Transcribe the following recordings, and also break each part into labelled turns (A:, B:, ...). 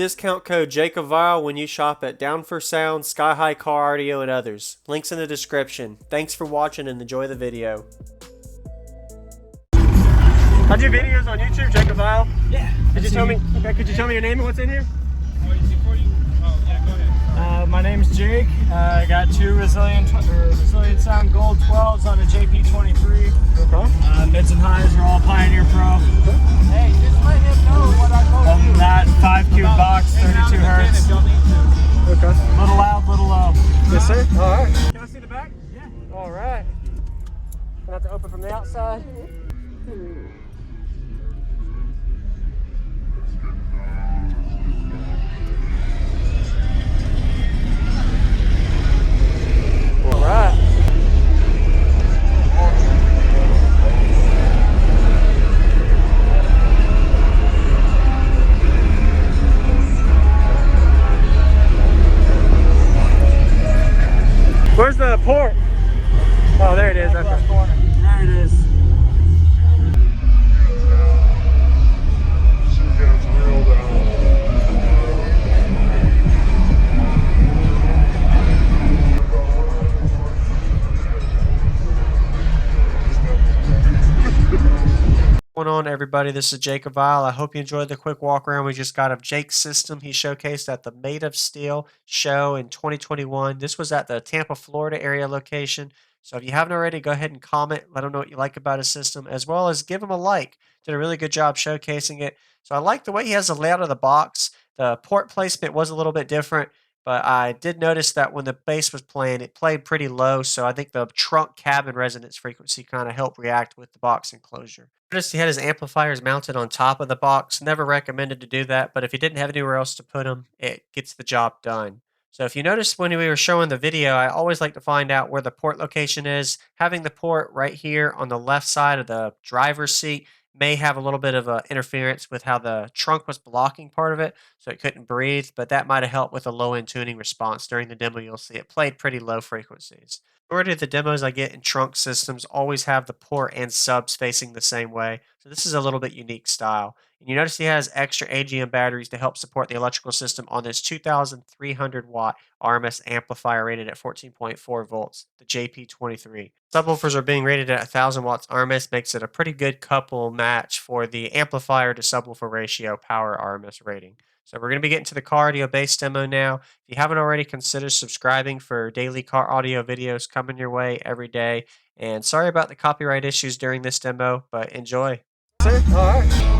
A: discount code JacobViral when you shop at Down for Sound, SkyHigh Car Audio, and others. Links in the description. Thanks for watching and enjoy the video. I do videos on YouTube, JacobViral.
B: Yeah.
A: Could you tell me your name and what's in here?
B: My name's Jake. I got two Resilient Sound Gold 12s on a JP23.
A: Okay.
B: Mids and highs are all Pioneer Pro.
C: Hey, just let him know what I told you.
B: That 5-cube box, 32 hertz.
A: Okay.
B: Little loud, little low.
A: Yes, sir. All right. Can I see the back?
B: Yeah.
A: All right. Gonna have to open from the outside. All right. Where's the port? Oh, there it is. Okay.
B: There it is.
A: What's going on, everybody? This is JacobViral. I hope you enjoyed the quick walk around we just got of Jake's system he showcased at the Made of Steel show in 2021. This was at the Tampa, Florida area location. So if you haven't already, go ahead and comment. Let him know what you like about his system, as well as give him a like. Did a really good job showcasing it. So I like the way he has the layout of the box. The port placement was a little bit different, but I did notice that when the bass was playing, it played pretty low. So I think the trunk cabin resonance frequency kind of helped react with the box enclosure. Noticed he had his amplifiers mounted on top of the box. Never recommended to do that, but if he didn't have anywhere else to put them, it gets the job done. So if you noticed when we were showing the video, I always like to find out where the port location is. Having the port right here on the left side of the driver's seat may have a little bit of interference with how the trunk was blocking part of it, so it couldn't breathe, but that might have helped with a low-end tuning response. During the demo, you'll see it played pretty low frequencies. Majority of the demos I get in trunk systems always have the port and subs facing the same way, so this is a little bit unique style. And you notice he has extra AGM batteries to help support the electrical system on this 2,300 watt RMS amplifier rated at 14.4 volts, the JP23. Subwoofers are being rated at 1,000 watts RMS, makes it a pretty good couple match for the amplifier to subwoofer ratio power RMS rating. So we're going to be getting to the car audio bass demo now. If you haven't already, consider subscribing for daily car audio videos coming your way every day. And sorry about the copyright issues during this demo, but enjoy.
B: All right.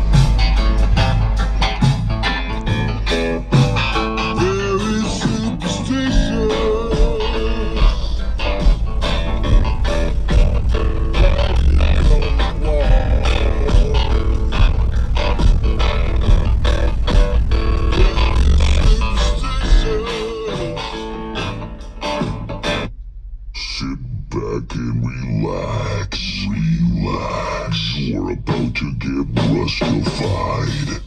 D: Back and relax. You're about to get rustified.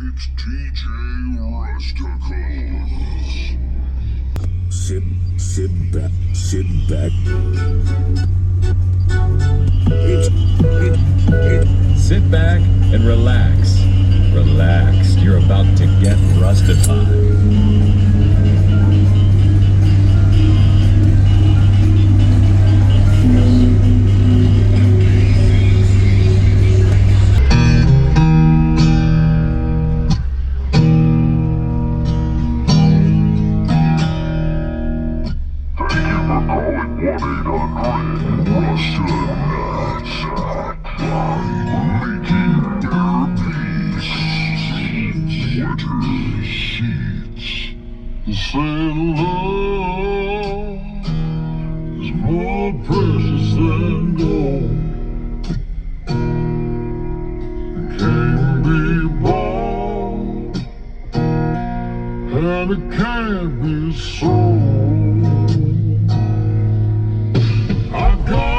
D: It's DJ Sit back.
E: Sit back and relax. Relax. You're about to get rustified.
D: And love is more precious than gold. It can't be bought, and it can't be sold. I got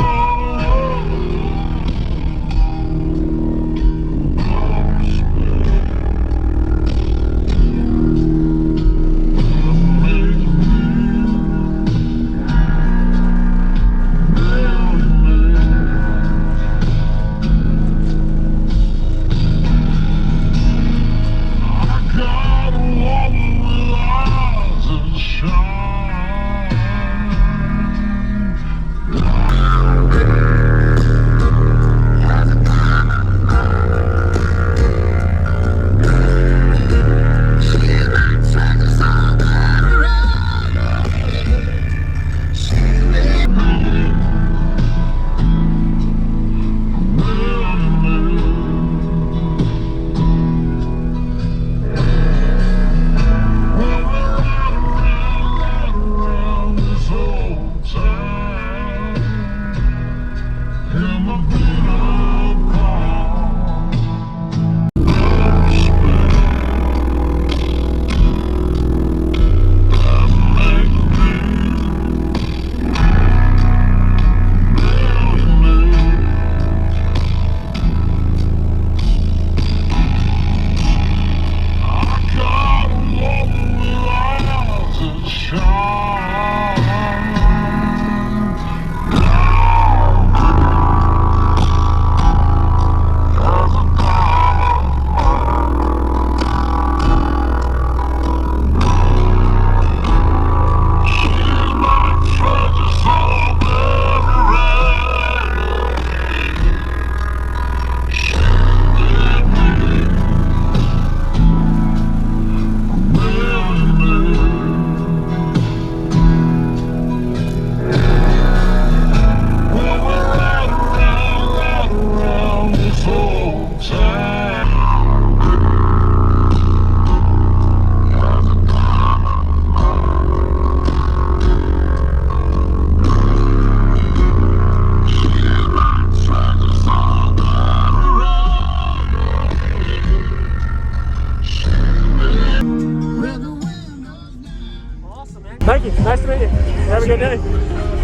B: you. Nice to meet you. Have a good day.